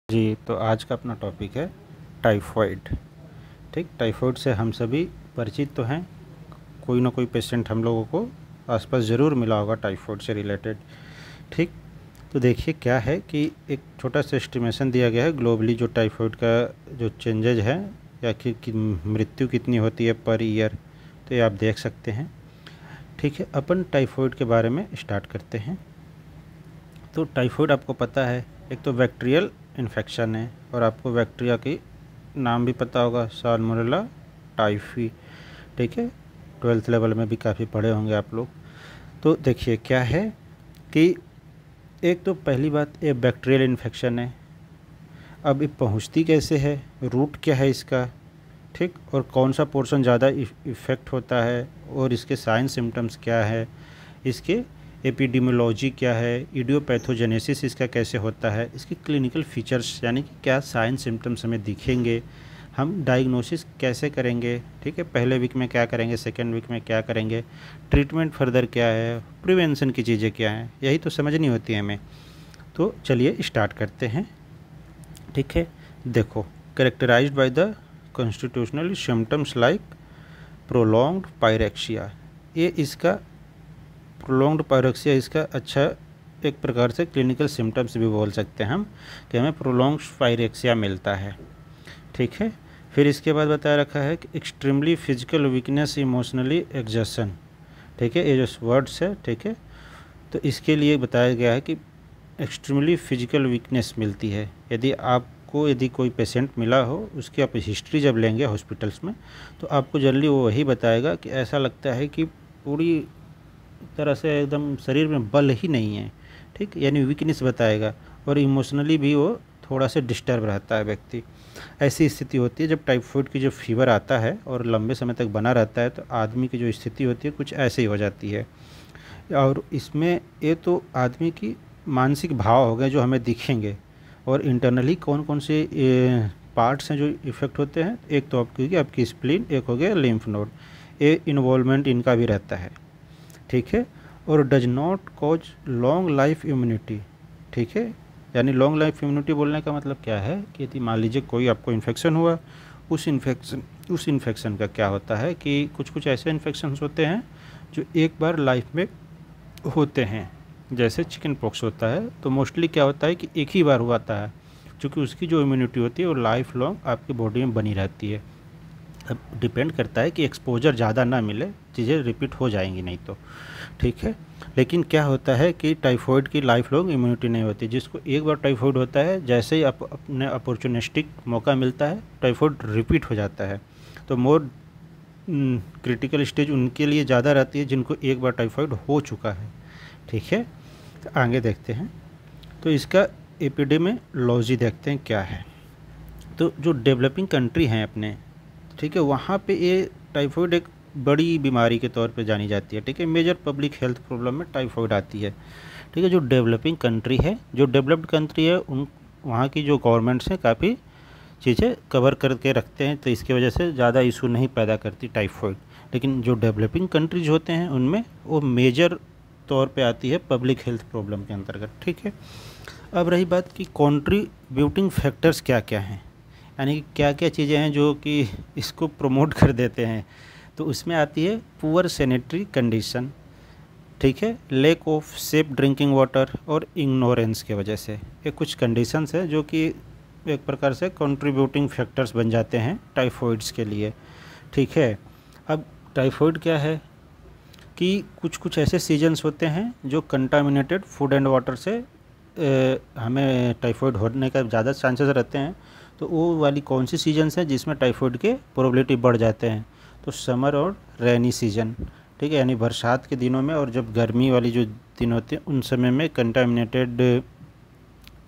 जी, तो आज का अपना टॉपिक है टाइफॉइड। ठीक, टाइफॉइड से हम सभी परिचित तो हैं। कोई ना कोई पेशेंट हम लोगों को आसपास ज़रूर मिला होगा टाइफॉइड से रिलेटेड। ठीक, तो देखिए क्या है कि एक छोटा सा एस्टिमेशन दिया गया है ग्लोबली जो टाइफॉइड का जो चेंजेज है या कि मृत्यु कितनी होती है पर ईयर, तो ये आप देख सकते हैं। ठीक है, अपन टाइफॉइड के बारे में स्टार्ट करते हैं। तो टाइफॉइड आपको पता है एक तो बैक्टीरियल इन्फेक्शन है और आपको बैक्टीरिया की नाम भी पता होगा, साल्मोनेला टाइफी। ठीक है, 12th लेवल में भी काफ़ी पढ़े होंगे आप लोग। तो देखिए क्या है कि एक तो पहली बात ये बैक्टीरियल इन्फेक्शन है। अब ये पहुंचती कैसे है, रूट क्या है इसका, ठीक, और कौन सा पोर्शन ज़्यादा इफ़ेक्ट होता है और इसके साइन सिम्टम्स क्या है, इसके एपिडेमियोलॉजी क्या है, इडियोपैथोजेनेसिस इसका कैसे होता है, इसकी क्लिनिकल फीचर्स यानी कि क्या साइन सिम्टम्स हमें दिखेंगे, हम डायग्नोसिस कैसे करेंगे, ठीक है, पहले वीक में क्या करेंगे, सेकेंड वीक में क्या करेंगे, ट्रीटमेंट फर्दर क्या है, प्रिवेंशन की चीज़ें क्या हैं, यही तो समझनी होती है हमें। तो चलिए स्टार्ट करते हैं। ठीक है, देखो, characterized by the constitutional symptoms like prolonged pyrexia. ये इसका प्रोलॉन्ग्ड पायरेक्सिया इसका अच्छा एक प्रकार से क्लिनिकल सिम्टम्स भी बोल सकते हैं हम कि हमें प्रोलॉन्ग्ड पायरेक्सिया मिलता है। ठीक है, फिर इसके बाद बताया रखा है कि extremely physical weakness, emotionally exhaustion. ठीक है, ये जो वर्ड्स है, ठीक है, तो इसके लिए बताया गया है कि एक्सट्रीमली फिजिकल वीकनेस मिलती है। यदि कोई पेशेंट मिला हो, उसकी आप हिस्ट्री जब लेंगे हॉस्पिटल्स में, तो आपको जनरली वो वही बताएगा कि ऐसा लगता है कि पूरी तरह से एकदम शरीर में बल ही नहीं है। ठीक, यानी वीकनेस बताएगा, और इमोशनली भी वो थोड़ा सा डिस्टर्ब रहता है व्यक्ति। ऐसी स्थिति होती है जब टाइफॉइड की जो फीवर आता है और लंबे समय तक बना रहता है, तो आदमी की जो स्थिति होती है कुछ ऐसे ही हो जाती है। और इसमें ये तो आदमी की मानसिक भाव हो गए जो हमें दिखेंगे, और इंटरनली कौन कौन से पार्ट्स हैं जो इफ़ेक्ट होते हैं। एक तो आपकी स्प्लीन, एक हो गया लिम्फ नोड, ये इन्वॉल्वमेंट इनका भी रहता है। ठीक है, और does not cause long life immunity. ठीक है, यानी लॉन्ग लाइफ इम्यूनिटी बोलने का मतलब क्या है कि यदि मान लीजिए कोई आपको इन्फेक्शन हुआ, उस इन्फेक्शन का क्या होता है कि कुछ ऐसे इन्फेक्शंस होते हैं जो एक बार लाइफ में होते हैं। जैसे चिकन पॉक्स होता है, तो मोस्टली क्या होता है कि एक ही बार हुआ था, क्योंकि उसकी जो इम्यूनिटी होती है वो लाइफ लॉन्ग आपकी बॉडी में बनी रहती है। अब डिपेंड करता है कि एक्सपोजर ज़्यादा ना मिले, चीज़ें रिपीट हो जाएंगी नहीं तो। ठीक है, लेकिन क्या होता है कि टाइफॉइड की लाइफ लॉन्ग इम्यूनिटी नहीं होती। जिसको एक बार टाइफॉइड होता है, जैसे ही अपने अपॉर्चुनिस्टिक मौका मिलता है, टाइफॉइड रिपीट हो जाता है। तो मोर क्रिटिकल स्टेज उनके लिए ज़्यादा रहती है जिनको एक बार टाइफॉइड हो चुका है। ठीक है, तो आगे देखते हैं। तो इसका एपिडेमियोलॉजी देखते हैं क्या है। तो जो डेवलपिंग कंट्री हैं अपने, ठीक है, वहाँ पे ये टाइफॉइड एक बड़ी बीमारी के तौर पे जानी जाती है। ठीक है, मेजर पब्लिक हेल्थ प्रॉब्लम में टाइफॉइड आती है। ठीक है, जो डेवलपिंग कंट्री है, जो डेवलप्ड कंट्री है, उन वहाँ की जो गवर्नमेंट्स हैं काफ़ी चीज़ें कवर करके रखते हैं, तो इसकी वजह से ज़्यादा इशू नहीं पैदा करती टाइफॉइड। लेकिन जो डेवलपिंग कंट्रीज होते हैं उनमें वो मेजर तौर पे आती है पब्लिक हेल्थ प्रॉब्लम के अंतर्गत। ठीक है, अब रही बात कि कंट्रीब्यूटिंग फैक्टर्स क्या क्या हैं, यानी कि क्या क्या चीज़ें हैं जो कि इसको प्रमोट कर देते हैं। तो उसमें आती है पुअर सैनिटरी कंडीशन, ठीक है, lack of safe drinking water और इग्नोरेंस के वजह से। ये कुछ कंडीशंस है जो कि एक प्रकार से कंट्रीब्यूटिंग फैक्टर्स बन जाते हैं टाइफॉइड्स के लिए। ठीक है, अब टाइफॉइड क्या है कि कुछ ऐसे सीजन्स होते हैं जो कंटामिनेटेड फूड एंड वाटर से हमें टाइफॉइड होने का ज़्यादा चांसेस रहते हैं। तो वो वाली कौन सी सीजन्स हैं जिसमें टाइफॉइड के प्रोबेबिलिटी बढ़ जाते हैं, तो समर और रेनी सीजन। ठीक है, यानी बरसात के दिनों में और जब गर्मी वाली जो दिन होते हैं उन समय में कंटामिनेटेड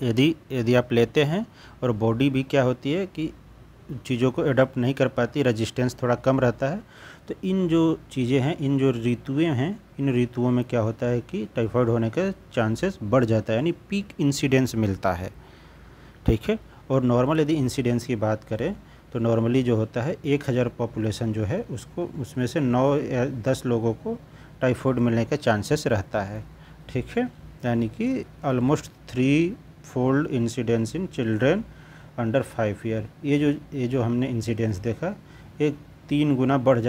यदि आप लेते हैं, और बॉडी भी क्या होती है कि चीज़ों को एडप्ट नहीं कर पाती, रेजिस्टेंस थोड़ा कम रहता है। तो इन जो चीज़ें हैं, इन जो ऋतुएं हैं, इन ऋतुओं में क्या होता है कि टाइफॉइड होने के चांसेस बढ़ जाता है, यानी पीक इंसिडेंस मिलता है। ठीक है, और नॉर्मल यदि इंसिडेंस की बात करें तो नॉर्मली जो होता है 1000 पॉपुलेशन जो है उसको, उसमें से 9 या 10 लोगों को टाइफॉइड मिलने का चांसेस रहता है। ठीक है, यानी कि almost 3 fold incidence in children under 5 year. ये जो हमने इंसिडेंस देखा, ये 3 गुना बढ़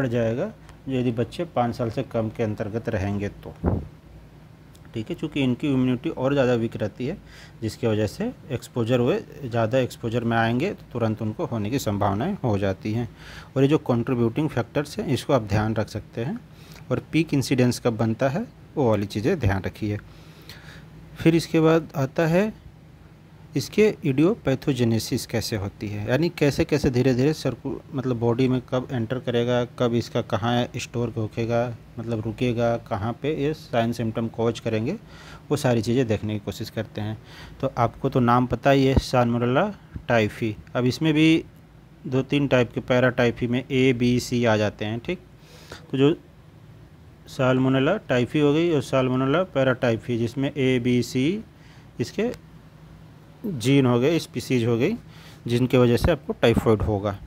जाएगा यदि बच्चे 5 साल से कम के अंतर्गत रहेंगे तो, ठीक है, चूँकि इनकी इम्यूनिटी और ज़्यादा वीक रहती है, जिसकी वजह से एक्सपोजर हुए ज़्यादा एक्सपोजर में आएंगे तो तुरंत उनको होने की संभावनाएं हो जाती हैं। और ये जो कंट्रीब्यूटिंग फैक्टर्स हैं इसको आप ध्यान रख सकते हैं, और पीक इंसिडेंस कब बनता है वो वाली चीज़ें ध्यान रखिए। फिर इसके बाद आता है इसके इडियोपैथोजेनेसिस कैसे होती है, यानी कैसे कैसे धीरे धीरे मतलब बॉडी में कब एंटर करेगा, कब इसका कहाँ स्टोर होखेगा, मतलब रुकेगा कहाँ पे, ये साइन सिम्टम कॉज करेंगे, वो सारी चीज़ें देखने की कोशिश करते हैं। तो आपको तो नाम पता ही है, साल्मोनेला टाइफी। अब इसमें भी 2-3 टाइप के पैरा टाइफी में A B C आ जाते हैं, ठीक। तो जो साल्मोनेला टाइफी हो गई और साल्मोनेला पैरा टाइफी, जिसमें A B C इसके जीन हो गए, स्पीसीज हो गई, जिनके वजह से आपको टाइफाइड होगा।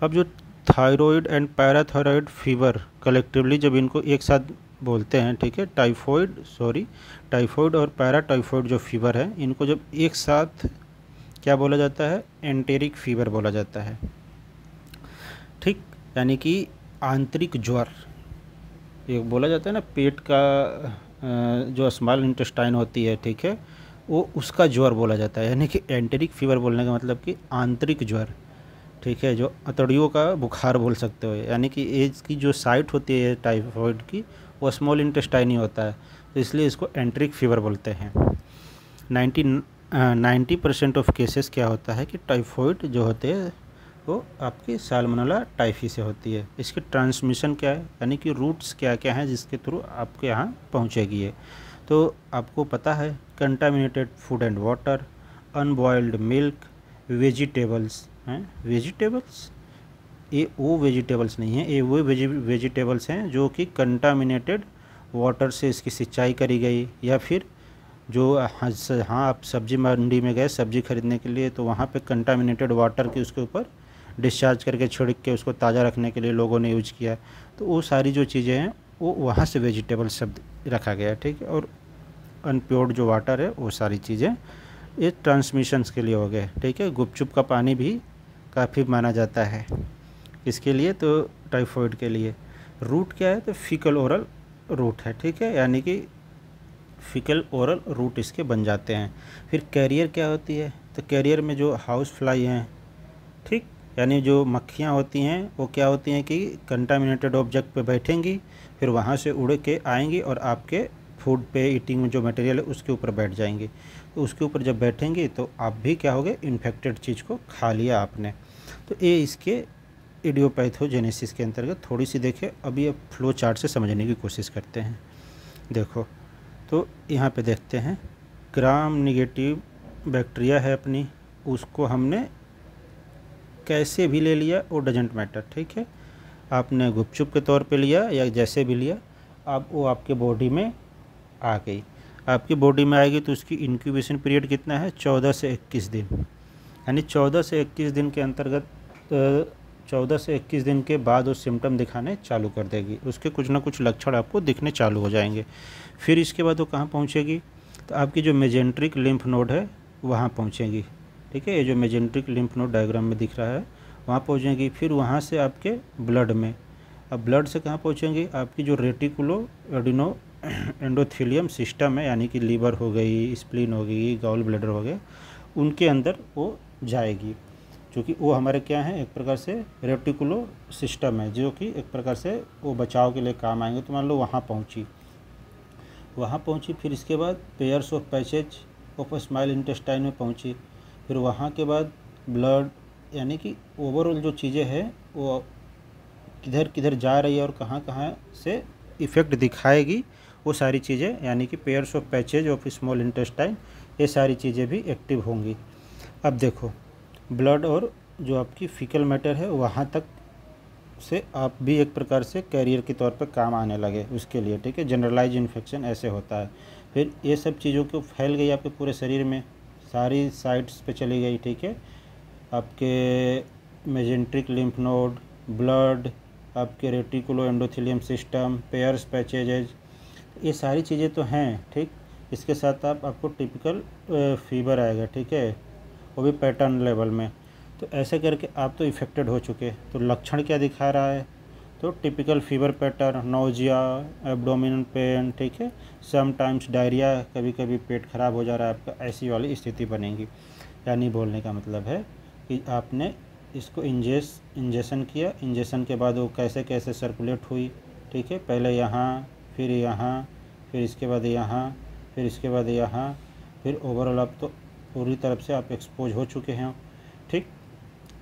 अब जो thyroid and parathyroid fever collectively जब इनको एक साथ बोलते हैं, ठीक है, टाइफाइड और पैराटाइफाइड जो फीवर है, इनको जब एक साथ क्या बोला जाता है, एंटेरिक फीवर बोला जाता है, ठीक, यानी कि आंतरिक ज्वर। ये बोला जाता है ना, पेट का जो स्मॉल इंटेस्टाइन होती है, ठीक है, वो उसका ज्वर बोला जाता है, यानी कि एंटेरिक फीवर बोलने का मतलब कि आंतरिक ज्वर, ठीक है, जो अतड़ियों का बुखार बोल सकते हो, यानी कि एज की जो साइट होती है टाइफाइड की वो स्मॉल इंटेस्टाइन ही होता है, तो इसलिए इसको एंटेरिक फीवर बोलते हैं। 90% ऑफ केसेस क्या होता है कि टाइफाइड जो होते हैं वो आपकी साल्मोनेला टाइफी से होती है। इसकी ट्रांसमिशन क्या है, यानी कि रूट्स क्या क्या हैं जिसके थ्रू आपके यहाँ पहुँचेगी ये, तो आपको पता है, contaminated food and water, unboiled milk, vegetables हैं। वेजिटेबल्स, ये वो वेजिटेबल्स नहीं हैं, ये वो वेजिटेबल्स हैं जो कि कंटामिनेटेड वाटर से इसकी सिंचाई करी गई, या फिर जो हाँ आप सब्जी मंडी में गए सब्जी खरीदने के लिए, तो वहाँ पे कंटामिनेटेड वाटर की उसके ऊपर डिस्चार्ज करके छिड़क के उसको ताज़ा रखने के लिए लोगों ने यूज किया, तो वो सारी जो चीज़ें हैं वो वहाँ से वेजिटेबल शब्द रखा गया है, ठीक है। और अनप्योर्ड जो वाटर है वो सारी चीज़ें ये ट्रांसमिशंस के लिए हो गए, ठीक है। गुपचुप का पानी भी काफ़ी माना जाता है इसके लिए, तो टाइफाइड के लिए। रूट क्या है, तो फीकल ओरल रूट है, ठीक है, यानी कि फीकल ओरल रूट इसके बन जाते हैं। फिर कैरियर क्या होती है, तो कैरियर में जो हाउस फ्लाई हैं, ठीक, यानी जो मक्खियाँ होती हैं वो क्या होती हैं कि कंटामिनेटेड ऑब्जेक्ट पे बैठेंगी, फिर वहाँ से उड़ के आएंगी और आपके फूड पे ईटिंग में जो मटेरियल है उसके ऊपर बैठ जाएंगी। तो उसके ऊपर जब बैठेंगी तो आप भी क्या होगे, इन्फेक्टेड चीज़ को खा लिया आपने। तो ये इसके इडियोपैथोजेनेसिस के अंतर्गत थोड़ी सी देखें। अभी अब फ्लो चार्ट से समझने की कोशिश करते हैं। देखो, तो यहाँ पे देखते हैं, ग्राम निगेटिव बैक्टीरिया है अपनी, उसको हमने कैसे भी ले लिया वो डजेंट मैटर, ठीक है। आपने गुपचुप के तौर पे लिया या जैसे भी लिया, अब वो आपके बॉडी में आ गई। आपकी बॉडी में आएगी तो उसकी इंक्यूबेशन पीरियड कितना है, 14 से 21 दिन, यानी 14 से 21 दिन के अंतर्गत 14 से 21 दिन के बाद वो सिम्टम दिखाने चालू कर देगी। उसके कुछ ना कुछ लक्षण आपको दिखने चालू हो जाएंगे। फिर इसके बाद वो कहाँ पहुँचेगी, तो आपकी जो मेजेंट्रिक लिम्फ नोड है वहाँ पहुँचेगी, ठीक है। ये जो मेजेंट्रिक लिम्फ नोड डायग्राम में दिख रहा है वहाँ पहुँचेंगी। फिर वहाँ से आपके ब्लड में, अब ब्लड से कहाँ पहुँचेंगी, आपकी जो रेटिकुलो एंडोथेलियम सिस्टम है, यानी कि लीवर हो गई, स्प्लीन हो गई, गॉल ब्लैडर हो गए, उनके अंदर वो जाएगी, क्योंकि वो हमारे क्या है, एक प्रकार से रेटिकुलो सिस्टम है, जो कि एक प्रकार से वो बचाव के लिए काम आएंगे। तो मान लो वहाँ पहुँची, फिर इसके बाद pairs of passage of small intestine में पहुँची। फिर वहाँ के बाद ब्लड, यानी कि ओवरऑल जो चीज़ें हैं वो किधर किधर जा रही है और कहाँ कहाँ से इफ़ेक्ट दिखाएगी, वो सारी चीज़ें, यानी कि pairs of patches of small intestine, ये सारी चीज़ें भी एक्टिव होंगी। अब देखो, ब्लड और जो आपकी फीकल मैटर है वहाँ तक से आप भी एक प्रकार से कैरियर के तौर पर काम आने लगे उसके लिए, ठीक है। जनरलाइज इन्फेक्शन ऐसे होता है। फिर ये सब चीज़ों को फैल गई आपके पूरे शरीर में, सारी साइट्स पे चली गई, ठीक है। आपके मेजेंट्रिक लिम्फ नोड, ब्लड, आपके रेटिकुलो एंडोथेलियम सिस्टम, पेयर्स पैचेजेज, ये सारी चीज़ें तो हैं, ठीक। इसके साथ आपको टिपिकल फीवर आएगा, ठीक है, वो भी पैटर्न लेवल में। तो ऐसे करके आप तो इफ़ेक्टेड हो चुके। तो लक्षण क्या दिखा रहा है, तो typical fever pattern, nausea, abdominal pain, ठीक है, समटाइम्स डायरिया, कभी कभी पेट खराब हो जा रहा है आपका, ऐसी वाली स्थिति बनेगी। यानी बोलने का मतलब है कि आपने इसको इंजेक्शन किया, इंजेक्शन के बाद वो कैसे कैसे सर्कुलेट हुई, ठीक है, पहले यहाँ, फिर यहाँ, फिर इसके बाद यहाँ, फिर इसके बाद यहाँ, फिर ओवरऑल आप तो पूरी तरफ से आप एक्सपोज हो चुके हैं, ठीक।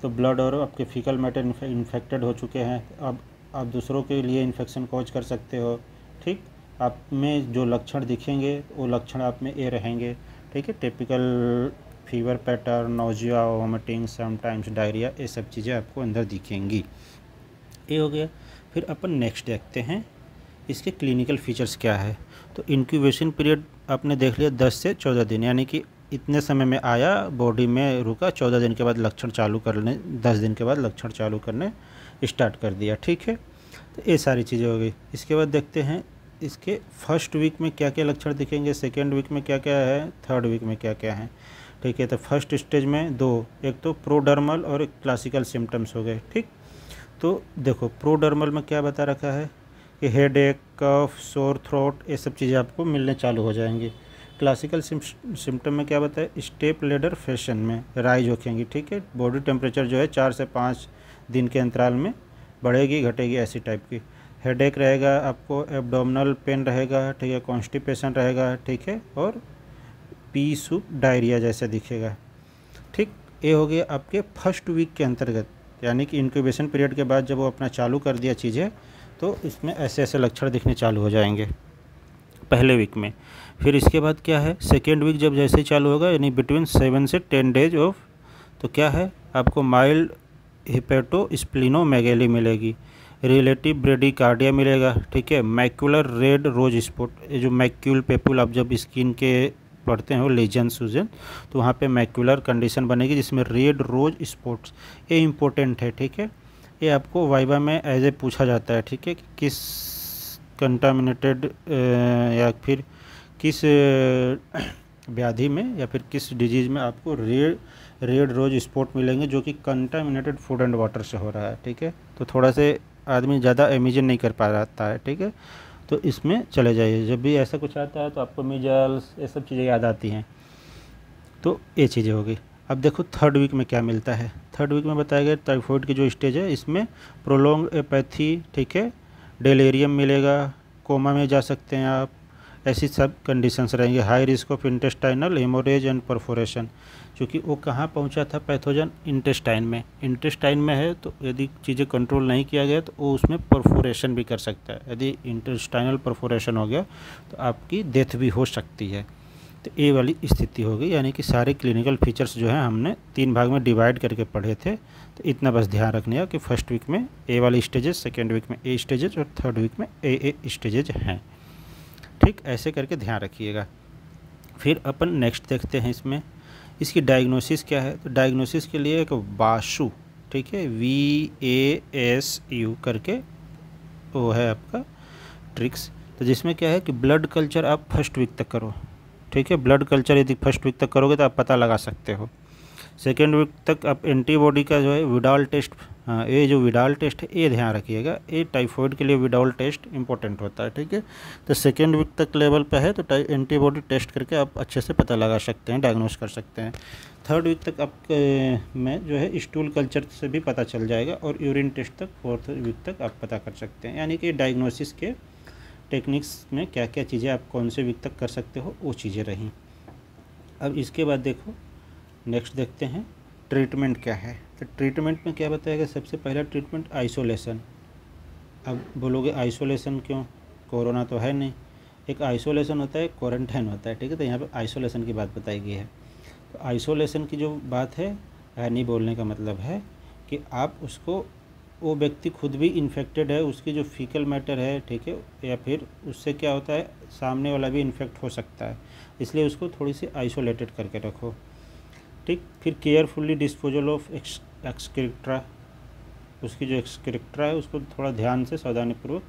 तो ब्लड और आपके फीकल मैटर इन्फेक्टेड हो चुके हैं। अब आप दूसरों के लिए इन्फेक्शन कॉज कर सकते हो, ठीक। आप में जो लक्षण दिखेंगे वो लक्षण आप में ये रहेंगे, ठीक है, typical fever pattern, nausea, vomiting, sometimes diarrhoea, ये सब चीज़ें आपको अंदर दिखेंगी। ये हो गया। फिर अपन नेक्स्ट देखते हैं इसके क्लिनिकल फीचर्स क्या है। तो इंक्यूबेशन पीरियड आपने देख लिया 10 से 14 दिन, यानी कि इतने समय में आया, बॉडी में रुका, 14 दिन के बाद लक्षण चालू करने, 10 दिन के बाद लक्षण चालू करने स्टार्ट कर दिया, ठीक है। तो ये सारी चीज़ें हो गई। इसके बाद देखते हैं इसके फर्स्ट वीक में क्या क्या लक्षण दिखेंगे, सेकेंड वीक में क्या क्या है, थर्ड वीक में क्या क्या है, ठीक है। तो फर्स्ट स्टेज में दो, एक तो प्रोडर्मल और एक क्लासिकल सिम्टम्स हो गए, ठीक। तो देखो प्रोडर्मल में क्या बता रखा है कि हेड एक, कफ, सोर थ्रोट, ये सब चीज़ें आपको मिलने चालू हो जाएंगी। क्लासिकल सिम्टम में क्या बताए, स्टेप लेडर फैशन में राइज होखेंगी, ठीक है, बॉडी टेम्परेचर जो है 4 से 5 दिन के अंतराल में बढ़ेगी घटेगी, ऐसी टाइप की। हेडेक रहेगा आपको, एब्डोमिनल पेन रहेगा, ठीक है, कॉन्स्टिपेशन रहेगा, ठीक है, और पी सूप डायरिया जैसा दिखेगा, ठीक। ये हो गया आपके फर्स्ट वीक के अंतर्गत, यानी कि इंक्यूबेशन पीरियड के बाद जब वो अपना चालू कर दिया चीज़ें, तो इसमें ऐसे ऐसे लक्षण दिखने चालू हो जाएंगे पहले वीक में। फिर इसके बाद क्या है, सेकेंड वीक जब जैसे ही चालू होगा, यानी बिटवीन 7 से 10 डेज ऑफ, तो क्या है आपको माइल्ड हिपेटोस्प्लिनोमेगेली मिलेगी, रिलेटिव ब्रेडिकार्डिया मिलेगा, ठीक है, मैक्यूलर रेड रोज स्पॉट, ये जो मैक्यूल पेपुल आप जब स्किन के पढ़ते हैं वो लीजन सूजन, तो वहाँ पे मैक्यूलर कंडीशन बनेगी जिसमें रेड रोज स्पॉट्स, ये इम्पोर्टेंट है, ठीक है। ये आपको वाइवा में एज ए पूछा जाता है, ठीक है, कि किस कंटामिनेटेड या फिर किस व्याधि में या फिर किस डिजीज़ में आपको रेड रोज स्पॉट मिलेंगे जो कि कंटामिनेटेड फूड एंड वाटर से हो रहा है, ठीक है। तो थोड़ा से आदमी ज़्यादा इमेजिन नहीं कर पा रहा है, ठीक है, तो इसमें चले जाइए। जब भी ऐसा कुछ आता है तो आपको मीजल्स, ये सब चीज़ें याद आती हैं। तो ये चीज़ें हो गई। अब देखो थर्ड वीक में क्या मिलता है। थर्ड वीक में बताया गया टाइफॉइड की जो स्टेज है, इसमें प्रोलॉन्ग एपैथी, ठीक है, डेलेरियम मिलेगा, कोमा में जा सकते हैं आप, ऐसी सब कंडीशंस रहेंगे। High risk of intestinal haemorrhage and perforation, क्योंकि वो कहाँ पहुँचा था पैथोजन, इंटेस्टाइन में। इंटेस्टाइन में है तो यदि चीज़ें कंट्रोल नहीं किया गया तो वो उसमें परफोरेशन भी कर सकता है। यदि इंटेस्टाइनल परफोरेशन हो गया तो आपकी डेथ भी हो सकती है। तो ये वाली स्थिति हो गई, यानी कि सारे क्लिनिकल फीचर्स जो हैं हमने 3 भाग में डिवाइड करके पढ़े थे। तो इतना बस ध्यान रखने का कि फर्स्ट वीक में ए वाली स्टेजेस, सेकेंड वीक में ए स्टेजेस और थर्ड वीक में ए स्टेजेज हैं, ठीक। ऐसे करके ध्यान रखिएगा। फिर अपन नेक्स्ट देखते हैं इसमें इसकी डायग्नोसिस क्या है। तो डायग्नोसिस के लिए एक वासु, ठीक है, VASU करके वो है आपका ट्रिक्स। तो जिसमें क्या है कि ब्लड कल्चर आप फर्स्ट वीक तक करो, ठीक है। ब्लड कल्चर यदि फर्स्ट वीक तक करोगे तो आप पता लगा सकते हो। सेकेंड वीक तक आप एंटीबॉडी का जो है विडाल टेस्ट, हाँ, ये जो विडाल टेस्ट है ये ध्यान रखिएगा, ये टाइफॉइड के लिए विडाल टेस्ट इंपॉर्टेंट होता है, ठीक है। तो सेकेंड वीक तक लेवल पे है तो एंटीबॉडी टेस्ट करके आप अच्छे से पता लगा सकते हैं, डायग्नोस कर सकते हैं। थर्ड वीक तक आप में जो है स्टूल कल्चर से भी पता चल जाएगा, और यूरिन टेस्ट तक फोर्थ वीक तक आप पता कर सकते हैं। यानी कि डायग्नोसिस के टेक्निक्स में क्या क्या चीज़ें आप कौन से वीक तक कर सकते हो वो चीज़ें रहीं। अब इसके बाद देखो नेक्स्ट देखते हैं ट्रीटमेंट क्या है। तो ट्रीटमेंट में क्या बताएगा, सबसे पहला ट्रीटमेंट आइसोलेशन। अब बोलोगे आइसोलेशन क्यों, कोरोना तो है नहीं। एक आइसोलेशन होता है, क्वारंटाइन होता है, ठीक है। तो यहाँ पे आइसोलेशन की बात बताई गई है। तो आइसोलेशन की जो बात है, नहीं बोलने का मतलब है कि आप उसको, वो व्यक्ति खुद भी इन्फेक्टेड है, उसकी जो फीकल मैटर है, ठीक है, या फिर उससे क्या होता है सामने वाला भी इन्फेक्ट हो सकता है, इसलिए उसको थोड़ी सी आइसोलेटेड करके रखो, ठीक। फिर केयरफुली डिस्पोजल ऑफ एक्सक्रीट्रा, उसकी जो एक्सक्रीट्रा है उसको थोड़ा ध्यान से सावधानीपूर्वक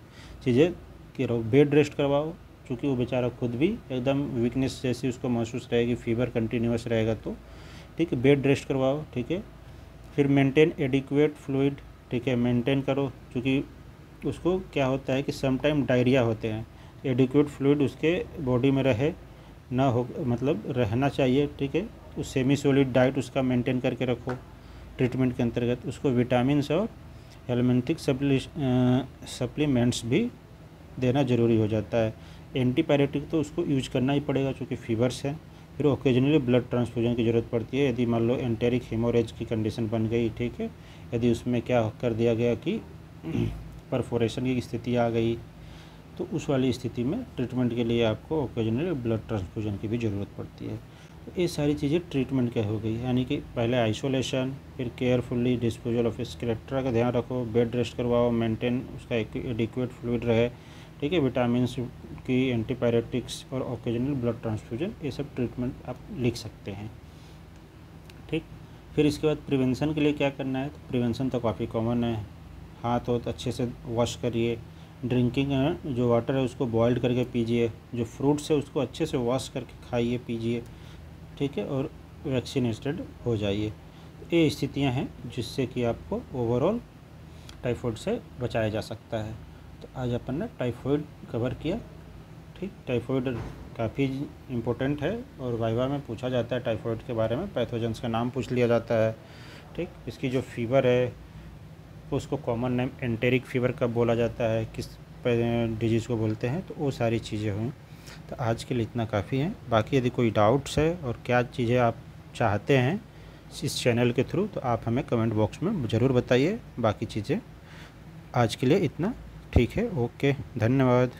चीज़ें करो। बेड रेस्ट करवाओ, चूँकि वो बेचारा खुद भी एकदम वीकनेस जैसी उसको महसूस रहेगी, फीवर कंटिन्यूस रहेगा तो ठीक है बेड रेस्ट करवाओ। ठीक है, फिर मेंटेन एडिक्वेट फ्लूइड। ठीक है, मेंटेन करो, क्योंकि उसको क्या होता है कि समटाइम डायरिया होते हैं, एडिक्वेट फ्लूइड उसके बॉडी में रहे ना हो, मतलब रहना चाहिए। ठीक है, तो सेमी सॉलिड डाइट उसका मेंटेन करके रखो। ट्रीटमेंट के अंतर्गत उसको विटामिन्स और एलिमेंटिक सप्लीमेंट्स भी देना ज़रूरी हो जाता है। एंटीपायरेटिक तो उसको यूज करना ही पड़ेगा क्योंकि फीवर्स है। फिर ओकेजनली ब्लड ट्रांसफ्यूजन की ज़रूरत पड़ती है यदि मान लो एंटेरिक हेमोरेज की कंडीशन बन गई। ठीक है, यदि उसमें क्या कर दिया गया कि परफोरेशन की स्थिति आ गई, तो उस वाली स्थिति में ट्रीटमेंट के लिए आपको ओकेजनली ब्लड ट्रांसफ्यूजन की भी ज़रूरत पड़ती है। तो ये सारी चीज़ें ट्रीटमेंट क्या हो गई, यानी कि पहले आइसोलेशन, फिर केयरफुली डिस्पोजल ऑफ स्केलेट्रा का ध्यान रखो, बेड रेस्ट करवाओ, मेंटेन उसका एडिक्वेट फ्लूइड रहे। ठीक है, विटामिन की, एंटीपायरेटिक्स और ओकेजनल ब्लड ट्रांसफ्यूजन, ये सब ट्रीटमेंट आप लिख सकते हैं। ठीक, फिर इसके बाद प्रिवेंशन के लिए क्या करना है, तो प्रिवेंशन तो काफ़ी कॉमन है। हाथ और अच्छे से वॉश करिए, ड्रिंकिंग जो वाटर है उसको बॉइल्ड करके पीजिए, जो फ्रूट्स है उसको अच्छे से वॉश करके खाइए पीजिए। ठीक है, और वैक्सीनेटेड हो जाइए। ये स्थितियां हैं जिससे कि आपको ओवरऑल टाइफाइड से बचाया जा सकता है। तो आज अपन ने टाइफाइड कवर किया। ठीक, टाइफाइड काफ़ी इम्पोर्टेंट है और वाइवा में पूछा जाता है टाइफाइड के बारे में, पैथोजेंस का नाम पूछ लिया जाता है। ठीक, इसकी जो फीवर है उसको कॉमन नेम एंटेरिक फीवर कब बोला जाता है, किस डिजीज़ को बोलते हैं, तो वो सारी चीज़ें हुई। तो आज के लिए इतना काफ़ी है। बाकी यदि कोई डाउट्स है और क्या चीज़ें आप चाहते हैं इस चैनल के थ्रू, तो आप हमें कमेंट बॉक्स में ज़रूर बताइए। बाकी चीज़ें आज के लिए इतना ठीक है। ओके, धन्यवाद।